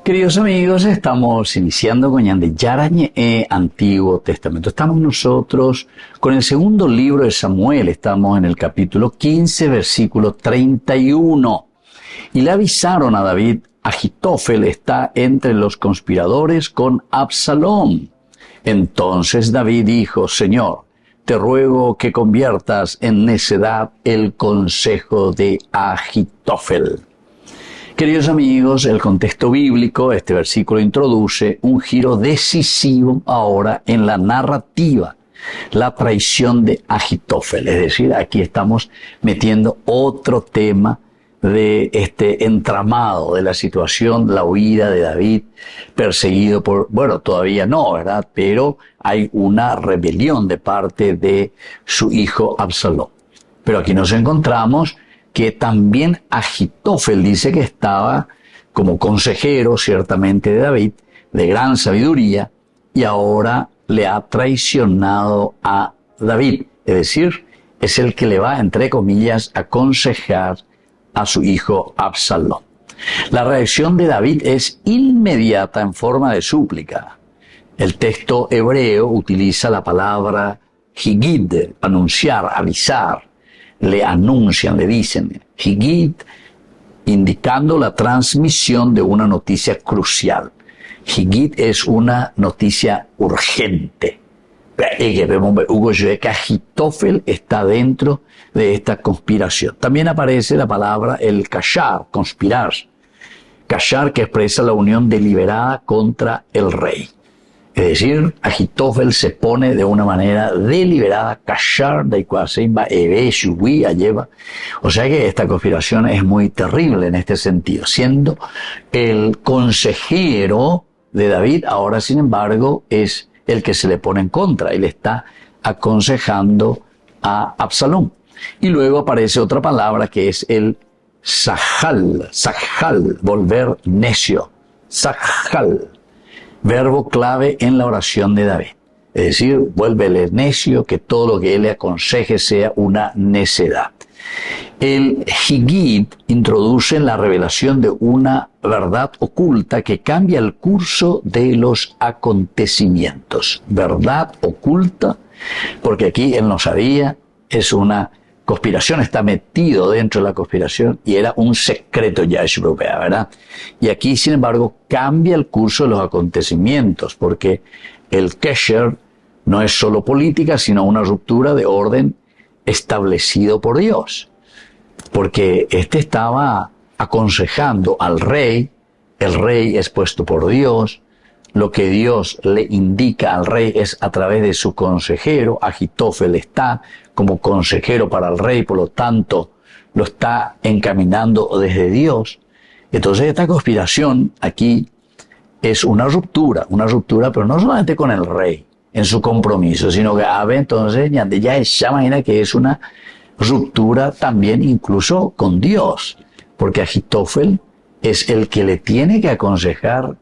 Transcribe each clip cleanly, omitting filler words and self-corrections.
Queridos amigos, estamos iniciando con Yarañe Antiguo Testamento. Estamos nosotros con el segundo libro de Samuel. Estamos en el capítulo 15, versículo 31. Y le avisaron a David: Ahitofel está entre los conspiradores con Absalom. Entonces David dijo: Señor, te ruego que conviertas en necedad el consejo de Ahitofel. Queridos amigos, el contexto bíblico, este versículo introduce un giro decisivo ahora en la narrativa, la traición de Ahitofel. Es decir, aquí estamos metiendo otro tema de este entramado de la situación, la huida de David, perseguido por, bueno, todavía no, ¿verdad? Pero hay una rebelión de parte de su hijo Absalom. Pero aquí nos encontramos que también Ahitofel dice que estaba como consejero, ciertamente, de David, de gran sabiduría, y ahora le ha traicionado a David. Es decir, es el que le va, entre comillas, a aconsejar a su hijo Absalom. La reacción de David es inmediata en forma de súplica. El texto hebreo utiliza la palabra higid, anunciar, avisar. Le anuncian, le dicen higid, indicando la transmisión de una noticia crucial. Higid es una noticia urgente. Que Ahitofel está dentro de esta conspiración. También aparece la palabra el kashar, conspirar. Kashar, que expresa la unión deliberada contra el rey. Es decir, Ahitofel se pone de una manera deliberada, kashar, lleva. O sea que esta conspiración es muy terrible en este sentido, siendo el consejero de David, ahora sin embargo es el que se le pone en contra y le está aconsejando a Absalom. Y luego aparece otra palabra que es el sahal, volver necio, sahal. Verbo clave en la oración de David. Es decir, vuélvele necio, que todo lo que él le aconseje sea una necedad. El higid introduce la revelación de una verdad oculta que cambia el curso de los acontecimientos. Verdad oculta, porque aquí él no sabía, es una conspiración, está metido dentro de la conspiración y era un secreto ya europea, ¿verdad? Y aquí, sin embargo, cambia el curso de los acontecimientos, porque el kesher no es solo política, sino una ruptura de orden establecido por Dios. Porque este estaba aconsejando al rey, el rey es puesto por Dios, lo que Dios le indica al rey es a través de su consejero. Ahitofel está como consejero para el rey, por lo tanto lo está encaminando desde Dios. Entonces esta conspiración aquí es una ruptura, pero no solamente con el rey en su compromiso, sino que entonces ya se imagina que es una ruptura también incluso con Dios, porque Ahitofel es el que le tiene que aconsejar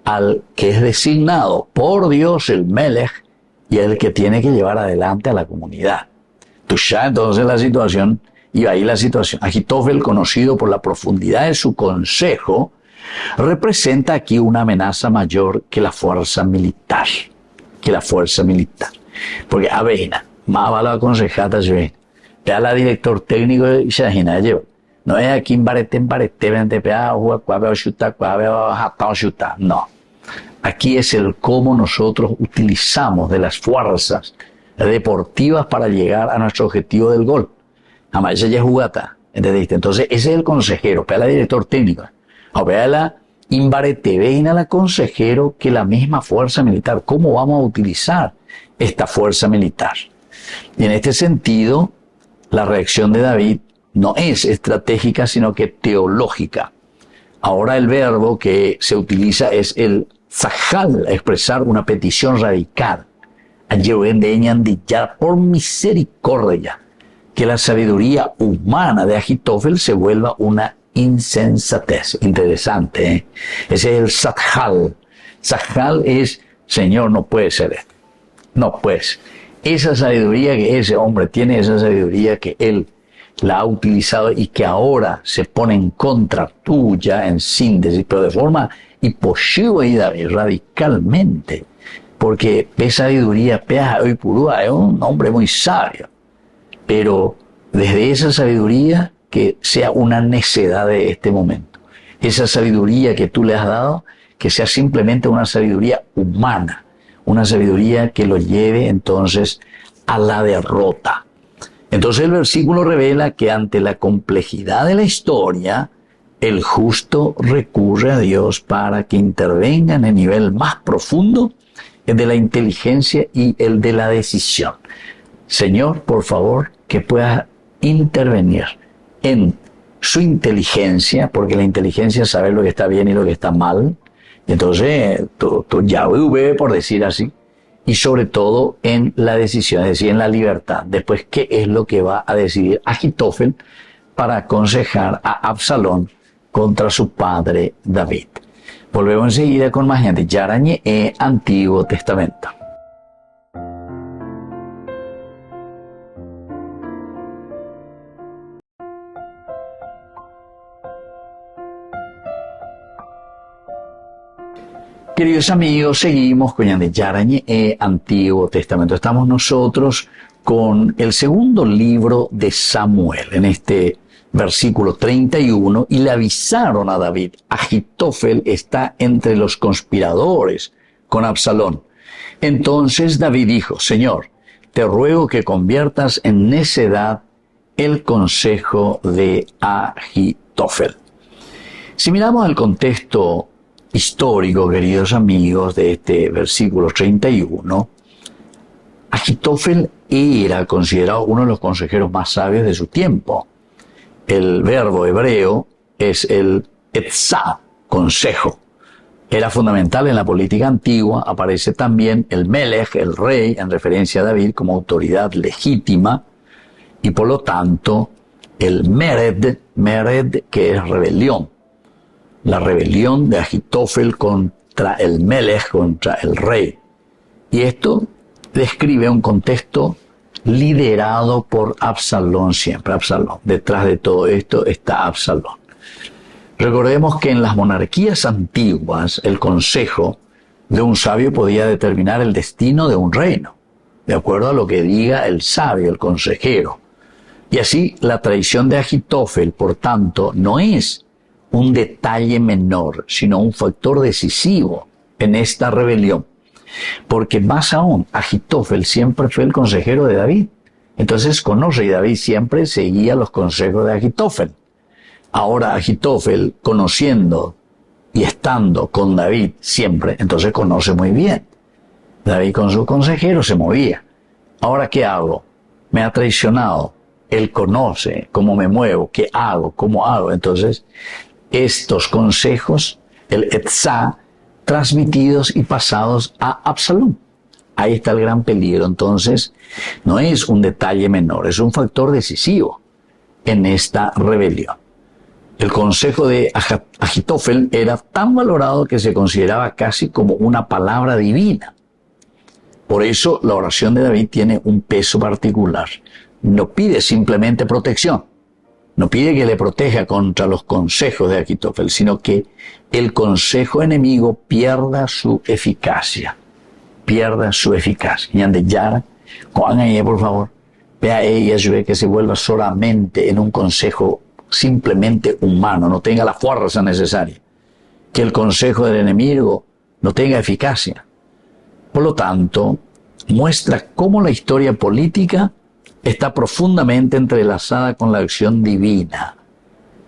al que es designado por Dios, el Melech, y el que tiene que llevar adelante a la comunidad. Entonces la situación, y ahí la situación, Ahitofel, conocido por la profundidad de su consejo, representa aquí una amenaza mayor que la fuerza militar. Porque avena, más vale aconsejar, vea la director técnico y se imagina, no es aquí en barete, no. Aquí es el cómo nosotros utilizamos de las fuerzas deportivas para llegar a nuestro objetivo del gol. Además, ella es jugata, ¿entendiste? Entonces, ese es el consejero, vea la director técnico. O vea la imbarete, vean a la consejero que la misma fuerza militar. ¿Cómo vamos a utilizar esta fuerza militar? Y en este sentido, la reacción de David no es estratégica, sino que teológica. Ahora el verbo que se utiliza es el zahal, expresar una petición radical. Por misericordia, que la sabiduría humana de Ahitofel se vuelva una insensatez. Interesante, ¿eh? Ese es el zahal. Zahal es, Señor, no puede ser esto. No puede ser. Esa sabiduría que ese hombre tiene, esa sabiduría que él la ha utilizado y que ahora se pone en contra tuya, en síntesis, pero de forma y poshivo y David radicalmente, porque pe sabiduría, pe hoy purúa, es un hombre muy sabio, pero desde esa sabiduría que sea una necedad de este momento, esa sabiduría que tú le has dado, que sea simplemente una sabiduría humana, una sabiduría que lo lleve entonces a la derrota. Entonces el versículo revela que ante la complejidad de la historia, el justo recurre a Dios para que intervenga en el nivel más profundo, el de la inteligencia y el de la decisión. Señor, por favor, que puedas intervenir en su inteligencia, porque la inteligencia es saber lo que está bien y lo que está mal. Y entonces, tú Yahweh, por decir así, y sobre todo en la decisión, es decir, en la libertad. Después, ¿qué es lo que va a decidir Ahitofel para aconsejar a Absalón contra su padre David? Volvemos enseguida con más gente. Yarañe Antiguo Testamento. Queridos amigos, seguimos con Yarañe Antiguo Testamento. Estamos nosotros con el segundo libro de Samuel, en este versículo 31, y le avisaron a David: Ahitofel está entre los conspiradores con Absalón. Entonces David dijo: Señor, te ruego que conviertas en necedad el consejo de Ahitofel. Si miramos el contexto histórico, queridos amigos, de este versículo 31, Ahitofel era considerado uno de los consejeros más sabios de su tiempo. El verbo hebreo es el etzá, consejo. Era fundamental en la política antigua. Aparece también el melech, el rey, en referencia a David como autoridad legítima, y por lo tanto el mered, que es rebelión. La rebelión de Ahitofel contra el melech, contra el rey. Y esto describe un contexto liderado por Absalón siempre. Absalón. Detrás de todo esto está Absalón. Recordemos que en las monarquías antiguas el consejo de un sabio podía determinar el destino de un reino, de acuerdo a lo que diga el sabio, el consejero. Y así la traición de Ahitofel, por tanto, no es un detalle menor, sino un factor decisivo en esta rebelión. Porque más aún, Ahitofel siempre fue el consejero de David. Entonces conoce, y David siempre seguía los consejos de Ahitofel. Ahora Ahitofel, conociendo y estando con David siempre, entonces conoce muy bien. David con su consejero se movía. Ahora, ¿qué hago? Me ha traicionado. Él conoce cómo me muevo, qué hago, cómo hago. Entonces, estos consejos, el etzá, transmitidos y pasados a Absalón. Ahí está el gran peligro. Entonces, no es un detalle menor, es un factor decisivo en esta rebelión. El consejo de Ahitofel era tan valorado que se consideraba casi como una palabra divina. Por eso la oración de David tiene un peso particular. No pide simplemente protección, no pide que le proteja contra los consejos de Ahitofel, sino que el consejo enemigo pierda su eficacia. Pierda su eficacia. Y ande Yara, Juan ahí, por favor, vea ella, que se vuelva solamente en un consejo simplemente humano, no tenga la fuerza necesaria. Que el consejo del enemigo no tenga eficacia. Por lo tanto, muestra cómo la historia política está profundamente entrelazada con la acción divina.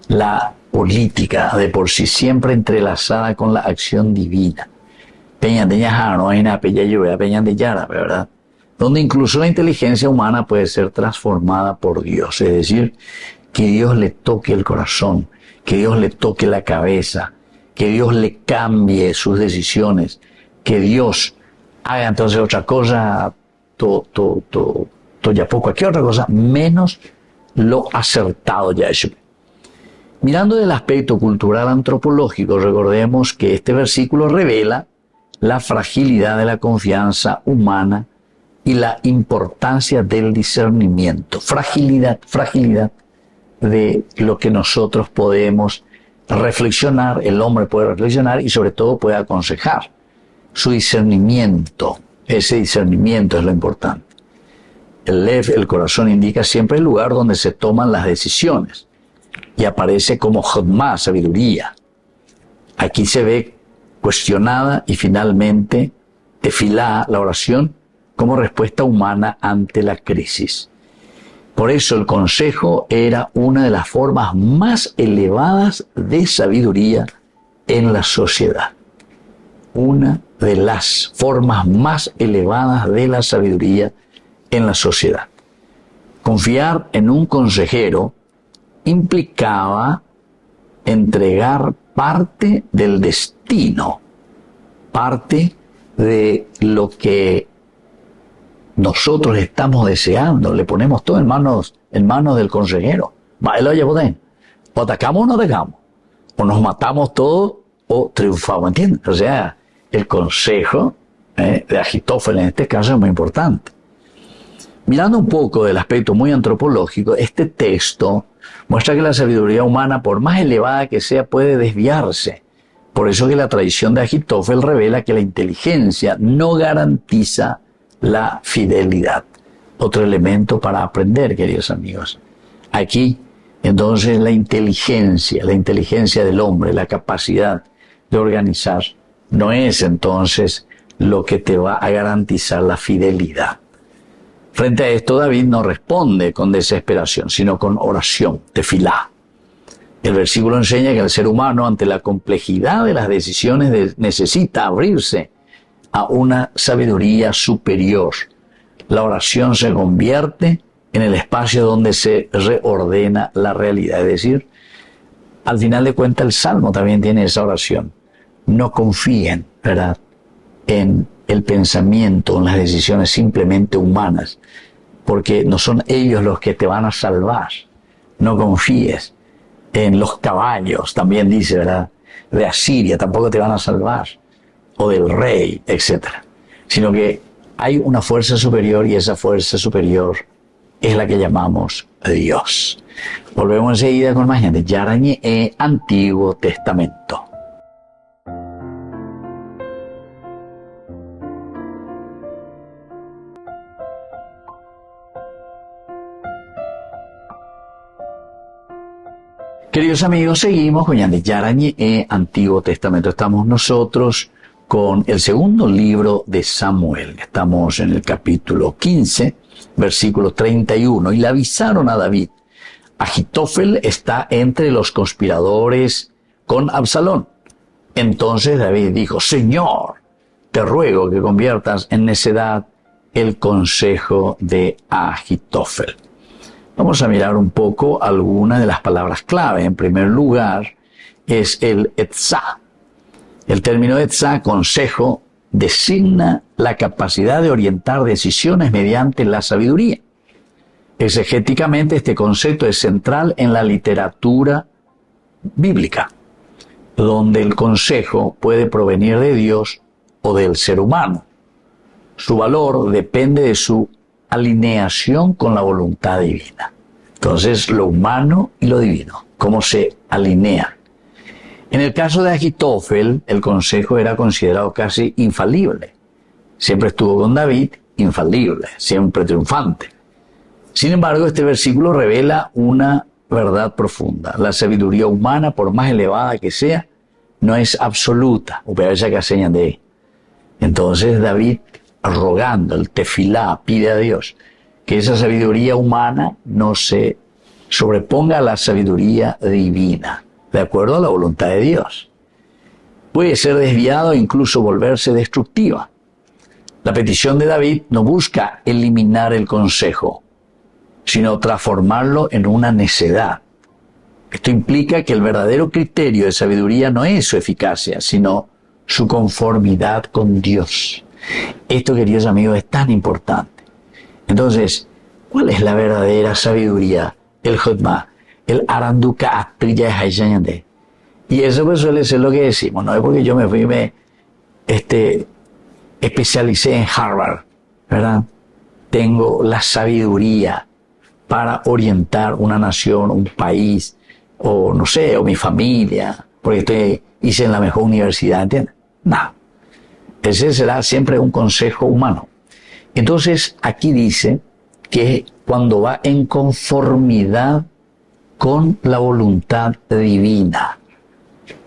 La política de por sí siempre entrelazada con la acción divina. Peñan de Yahar, no hay nada, peñan de Yara, ¿verdad? Donde incluso la inteligencia humana puede ser transformada por Dios. Es decir, que Dios le toque el corazón, que Dios le toque la cabeza, que Dios le cambie sus decisiones, que Dios haga entonces otra cosa, ya poco, cualquier otra cosa, menos lo acertado ya hecho. Mirando del aspecto cultural antropológico, recordemos que este versículo revela la fragilidad de la confianza humana y la importancia del discernimiento. Fragilidad de lo que nosotros podemos reflexionar, el hombre puede reflexionar y sobre todo puede aconsejar. Su discernimiento, ese discernimiento es lo importante. El lev, el corazón, indica siempre el lugar donde se toman las decisiones y aparece como jodma, sabiduría. Aquí se ve cuestionada y finalmente tefilá, la oración, como respuesta humana ante la crisis. Por eso el consejo era una de las formas más elevadas de sabiduría en la sociedad. Una de las formas más elevadas de la sabiduría en la sociedad. Confiar en un consejero implicaba entregar parte del destino, parte de lo que nosotros estamos deseando, le ponemos todo en manos del consejero. O atacamos o no atacamos, o nos matamos todos o triunfamos, ¿entiendes? O sea, el consejo de Ajitófel en este caso es muy importante. Mirando un poco del aspecto muy antropológico, este texto muestra que la sabiduría humana, por más elevada que sea, puede desviarse. Por eso que la tradición de Ajitófel revela que la inteligencia no garantiza la fidelidad. Otro elemento para aprender, queridos amigos. Aquí, entonces, la inteligencia del hombre, la capacidad de organizar, no es entonces lo que te va a garantizar la fidelidad. Frente a esto, David no responde con desesperación, sino con oración, tefilá. El versículo enseña que el ser humano, ante la complejidad de las decisiones, necesita abrirse a una sabiduría superior. La oración se convierte en el espacio donde se reordena la realidad. Es decir, al final de cuentas el Salmo también tiene esa oración. No confíen, ¿verdad?, en el pensamiento, en las decisiones simplemente humanas, porque no son ellos los que te van a salvar. No confíes en los caballos, también dice, ¿verdad?, de Asiria, tampoco te van a salvar, o del rey, etc. Sino que hay una fuerza superior y esa fuerza superior es la que llamamos Dios. Volvemos enseguida con más gente. Yarañe Antiguo Testamento. Queridos amigos, seguimos con Yarañe Antiguo Testamento. Estamos nosotros con el segundo libro de Samuel. Estamos en el capítulo 15, versículo 31. Y le avisaron a David: Ajitófel está entre los conspiradores con Absalón. Entonces David dijo: Señor, te ruego que conviertas en necedad el consejo de Ajitófel. Vamos a mirar un poco algunas de las palabras clave. En primer lugar, es el etzá. El término etzá, consejo, designa la capacidad de orientar decisiones mediante la sabiduría. Exegéticamente, este concepto es central en la literatura bíblica, donde el consejo puede provenir de Dios o del ser humano. Su valor depende de su alineación con la voluntad divina. Entonces, lo humano y lo divino, cómo se alinean. En el caso de Ajitófel, el consejo era considerado casi infalible. Siempre estuvo con David, infalible, siempre triunfante. Sin embargo, este versículo revela una verdad profunda. La sabiduría humana, por más elevada que sea, no es absoluta. Entonces David, rogando, el tefilá, pide a Dios que esa sabiduría humana no se sobreponga a la sabiduría divina, de acuerdo a la voluntad de Dios. Puede ser desviado e incluso volverse destructiva. La petición de David no busca eliminar el consejo, sino transformarlo en una necedad. Esto implica que el verdadero criterio de sabiduría no es su eficacia, sino su conformidad con Dios. Esto, queridos amigos, es tan importante. Entonces, ¿cuál es la verdadera sabiduría? El Jodma, el Aranduka Atriya Hayayande. Y eso pues suele ser lo que decimos, no es porque yo me fui me especialicé en Harvard, ¿verdad? Tengo la sabiduría para orientar una nación, un país, o no sé, o mi familia, porque hice en la mejor universidad, ¿entiendes? No. Ese será siempre un consejo humano. Entonces, aquí dice que cuando va en conformidad con la voluntad divina,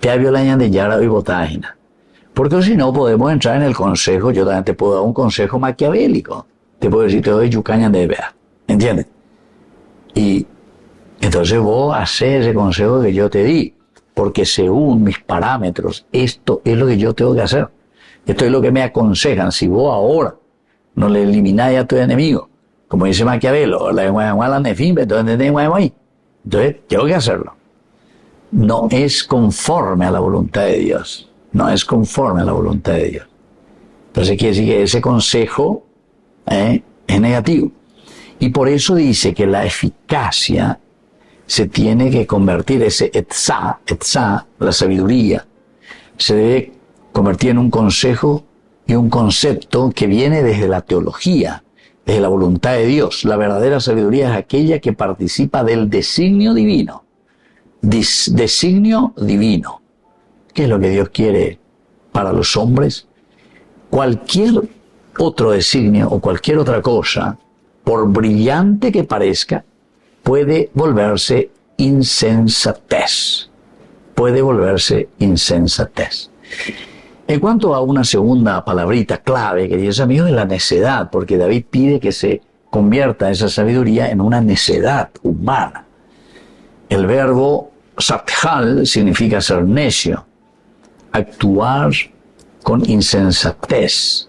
te violaña de Yara y Botágina. Porque si no, podemos entrar en el consejo, yo también te puedo dar un consejo maquiavélico. Te puedo decir, te doy yucaña de vea. ¿Entiendes? Y entonces vos haces ese consejo que yo te di, porque según mis parámetros, esto es lo que yo tengo que hacer. Esto es lo que me aconsejan. Si vos ahora no le elimináis a tu enemigo, como dice Maquiavelo, entonces tengo que hacerlo. No es conforme a la voluntad de Dios. No es conforme a la voluntad de Dios. Entonces quiere decir que ese consejo es negativo. Y por eso dice que la eficacia se tiene que convertir, ese etzá, la sabiduría, se debe convertir en un consejo y un concepto que viene desde la teología, desde la voluntad de Dios. La verdadera sabiduría es aquella que participa del designio divino. Designio divino. ¿Qué es lo que Dios quiere para los hombres? Cualquier otro designio o cualquier otra cosa, por brillante que parezca, puede volverse insensatez. Puede volverse insensatez. En cuanto a una segunda palabrita clave, queridos amigos, es la necedad, porque David pide que se convierta esa sabiduría en una necedad humana. El verbo sathal significa ser necio, actuar con insensatez.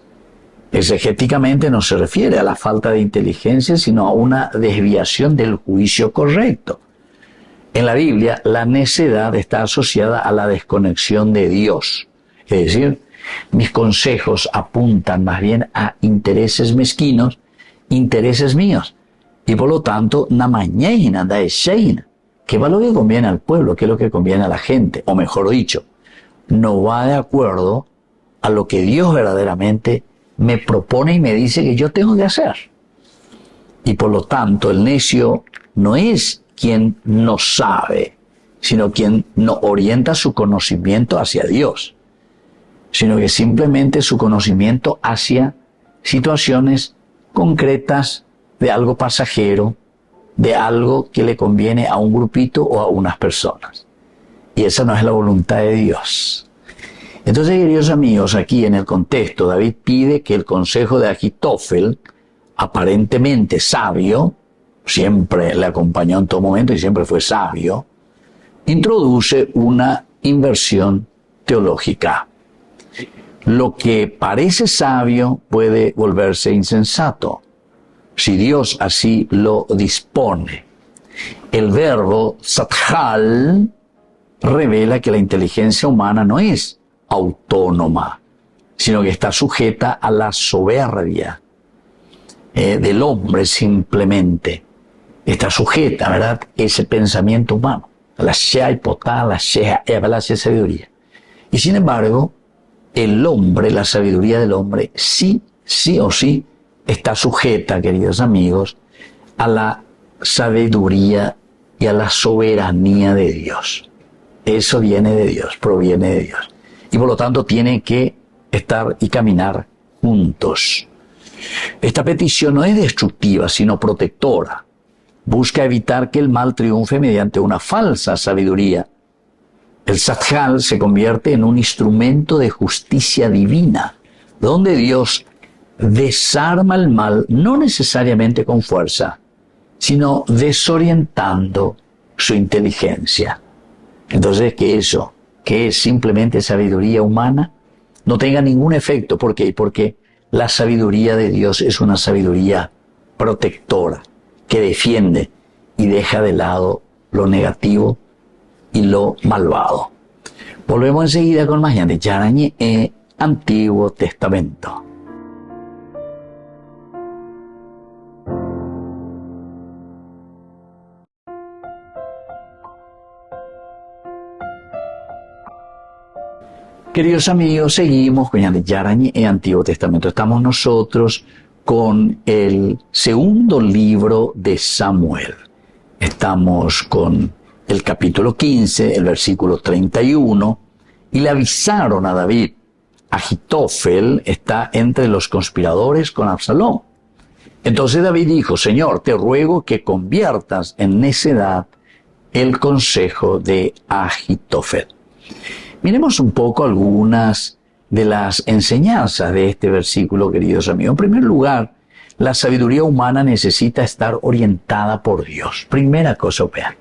Exegéticamente no se refiere a la falta de inteligencia, sino a una desviación del juicio correcto. En la Biblia, la necedad está asociada a la desconexión de Dios. Es decir, mis consejos apuntan más bien a intereses mezquinos, intereses míos. Y por lo tanto, namañeina da esheina. ¿Qué va lo que conviene al pueblo? ¿Qué es lo que conviene a la gente? O mejor dicho, no va de acuerdo a lo que Dios verdaderamente me propone y me dice que yo tengo que hacer. Y por lo tanto, el necio no es quien no sabe, sino quien no orienta su conocimiento hacia Dios, sino que simplemente su conocimiento hacia situaciones concretas de algo pasajero, de algo que le conviene a un grupito o a unas personas. Y esa no es la voluntad de Dios. Entonces, queridos amigos, aquí en el contexto, David pide que el consejo de Ahitófel, aparentemente sabio, siempre le acompañó en todo momento y siempre fue sabio, introduce una inversión teológica. Lo que parece sabio puede volverse insensato, si Dios así lo dispone. El verbo sathal revela que la inteligencia humana no es autónoma, sino que está sujeta a la soberbia del hombre simplemente. Está sujeta, ¿verdad?, ese pensamiento humano, a la shea hipotá, la shea sabiduría. Y sin embargo, el hombre, la sabiduría del hombre, sí o sí, está sujeta, queridos amigos, a la sabiduría y a la soberanía de Dios. Eso viene de Dios, proviene de Dios. Y por lo tanto tienen que estar y caminar juntos. Esta petición no es destructiva, sino protectora. Busca evitar que el mal triunfe mediante una falsa sabiduría. El sathal se convierte en un instrumento de justicia divina, donde Dios desarma el mal, no necesariamente con fuerza, sino desorientando su inteligencia. Entonces, que eso, que es simplemente sabiduría humana, no tenga ningún efecto. ¿Por qué? Porque la sabiduría de Dios es una sabiduría protectora, que defiende y deja de lado lo negativo y lo malvado. Volvemos enseguida con más de Yarañe Antiguo Testamento. Queridos amigos, seguimos con Yarañe Antiguo Testamento. Estamos nosotros con el segundo libro de Samuel. Estamos con el capítulo 15, el versículo 31, y le avisaron a David. Agitofel está entre los conspiradores con Absalón. Entonces David dijo, Señor, te ruego que conviertas en necedad el consejo de Agitofel. Miremos un poco algunas de las enseñanzas de este versículo, queridos amigos. En primer lugar, la sabiduría humana necesita estar orientada por Dios. Primera cosa, vean.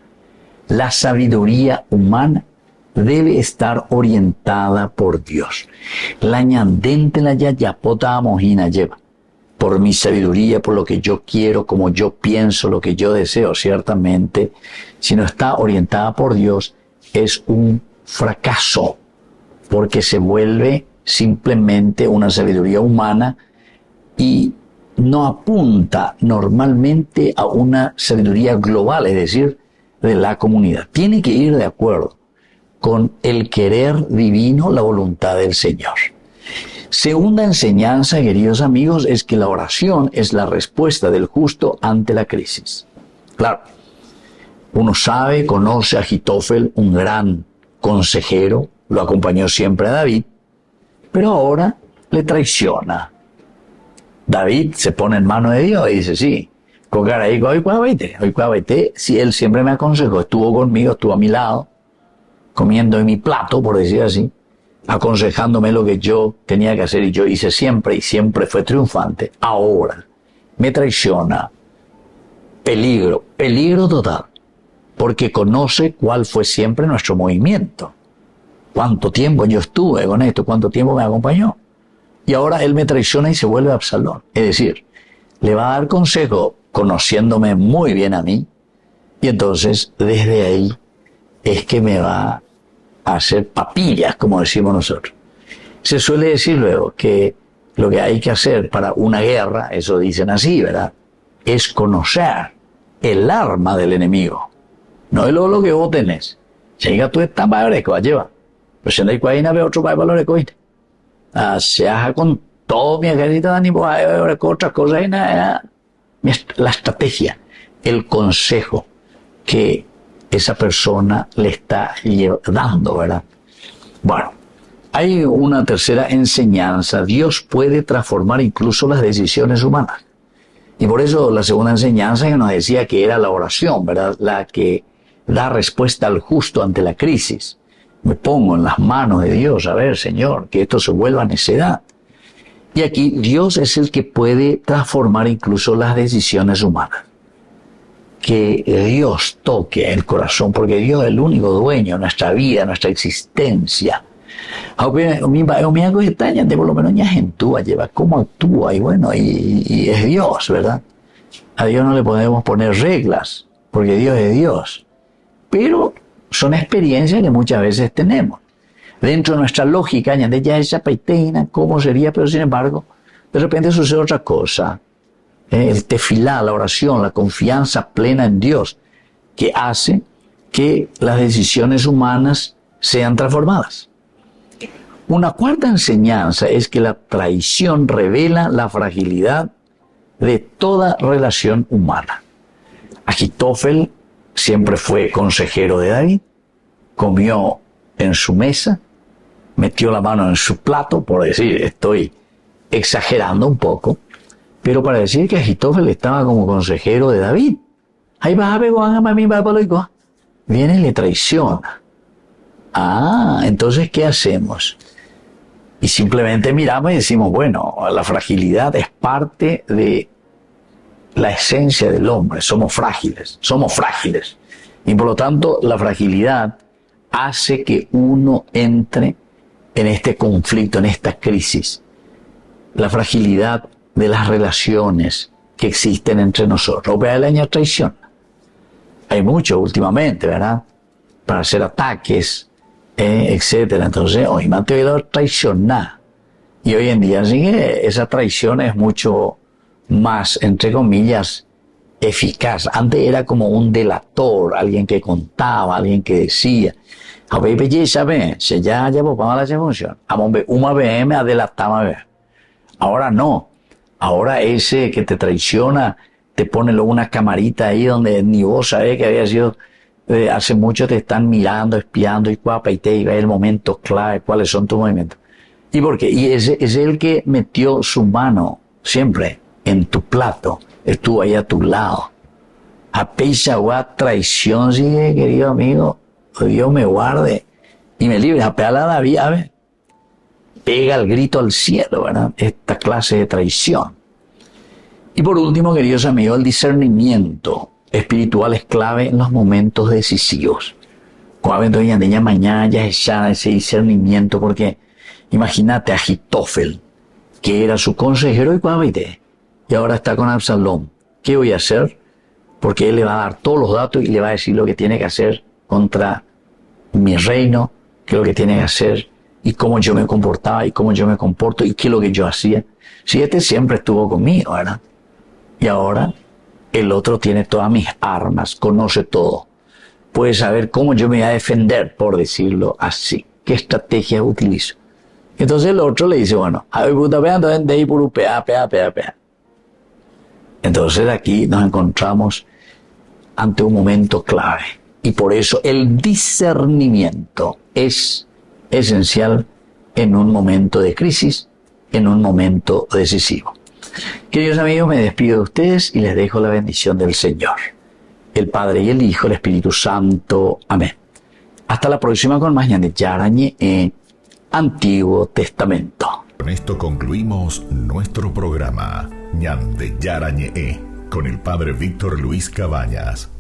La sabiduría humana debe estar orientada por Dios. La ñandente la yayapota amojina lleva. Por mi sabiduría, por lo que yo quiero, como yo pienso, lo que yo deseo, ciertamente, si no está orientada por Dios, es un fracaso, porque se vuelve simplemente una sabiduría humana y no apunta normalmente a una sabiduría global, es decir, de la comunidad. Tiene que ir de acuerdo con el querer divino, la voluntad del Señor. Segunda enseñanza, queridos amigos, es que la oración es la respuesta del justo ante la crisis. Claro, uno sabe, conoce a Agitofel, un gran consejero, lo acompañó siempre a David, pero ahora le traiciona. David se pone en mano de Dios y dice, sí, hoy si él siempre me aconsejó, estuvo conmigo, estuvo a mi lado, comiendo en mi plato, por decir así, aconsejándome lo que yo tenía que hacer y yo hice siempre y siempre fue triunfante. Ahora me traiciona. Peligro, peligro total, porque conoce cuál fue siempre nuestro movimiento. Cuánto tiempo yo estuve con esto, cuánto tiempo me acompañó. Y ahora él me traiciona y se vuelve Absalón. Es decir, le va a dar consejo conociéndome muy bien a mí, y entonces desde ahí es que me va a hacer papillas, como decimos nosotros. Se suele decir luego que lo que hay que hacer para una guerra, eso dicen así, ¿verdad?, es conocer el arma del enemigo. No es lo que vos tenés. Si llega tú estás para greco, lleva. Pero si no hay cuadina, ve otro para los recos. Se haga con todo mi ejército de ánimo, otras cosas, la estrategia, el consejo que esa persona le está dando, ¿verdad? Bueno, hay una tercera enseñanza. Dios puede transformar incluso las decisiones humanas. Y por eso la segunda enseñanza que nos decía que era la oración, ¿verdad?, la que da respuesta al justo ante la crisis. Me pongo en las manos de Dios, a ver, Señor, que esto se vuelva necedad. Y aquí Dios es el que puede transformar incluso las decisiones humanas. Que Dios toque el corazón, porque Dios es el único dueño de nuestra vida, nuestra existencia. Por lo menos lleva cómo actúa y bueno, y es Dios, ¿verdad? A Dios no le podemos poner reglas, porque Dios es Dios. Pero son experiencias que muchas veces tenemos. Dentro de nuestra lógica, ya esa paiteina, ¿cómo sería? Pero sin embargo, de repente sucede otra cosa. El tefilá, la oración, la confianza plena en Dios, que hace que las decisiones humanas sean transformadas. Una cuarta enseñanza es que la traición revela la fragilidad de toda relación humana. Agitofel siempre fue consejero de David, comió en su mesa, metió la mano en su plato, por decir, estoy exagerando un poco, pero para decir que Agitofel estaba como consejero de David. Ahí va a ver, viene y le traiciona. Entonces, ¿qué hacemos? Y simplemente miramos y decimos, bueno, la fragilidad es parte de la esencia del hombre. Somos frágiles. Y por lo tanto, la fragilidad hace que uno entre en este conflicto, en esta crisis. La fragilidad de las relaciones que existen entre nosotros. Vea el año traición. Hay mucho últimamente, ¿verdad?, para hacer ataques, etcétera. Entonces, hoy me han tenido traicionar. Y hoy en día sí que esa traición es mucho más, entre comillas, eficaz. Antes era como un delator, alguien que contaba, alguien que decía. Ahora no. Ahora ese que te traiciona te pone luego una camarita ahí donde ni vos sabés que había sido hace mucho te están mirando, espiando y guapa, y te ve el momento clave, cuáles son tus movimientos. ¿Y por qué? Y ese es el que metió su mano siempre en tu plato, estuvo ahí a tu lado. A Peixagua, traición, sigue, querido amigo, Dios me guarde y me libre. A pegar la David, a ver, pega el grito al cielo, ¿verdad? Esta clase de traición. Y por último, queridos amigos, el discernimiento espiritual es clave en los momentos decisivos. Cuando ya mañana ya es ese discernimiento, porque imagínate a Agitofel, que era su consejero y ahora está con Absalom. ¿Qué voy a hacer? Porque él le va a dar todos los datos y le va a decir lo que tiene que hacer contra mi reino, qué es lo que tiene que hacer y cómo yo me comportaba y cómo yo me comporto y qué es lo que yo hacía. Si este siempre estuvo conmigo, ¿verdad? Y ahora el otro tiene todas mis armas, conoce todo. Puede saber cómo yo me voy a defender, por decirlo así. ¿Qué estrategia utilizo? Entonces el otro le dice, bueno, entonces aquí nos encontramos ante un momento clave. Y por eso el discernimiento es esencial en un momento de crisis, en un momento decisivo. Queridos amigos, me despido de ustedes y les dejo la bendición del Señor, el Padre y el Hijo, el Espíritu Santo. Amén. Hasta la próxima con más Ñande Yarañe en Antiguo Testamento. Con esto concluimos nuestro programa Ñande Yarañe con el Padre Víctor Luis Cabañas.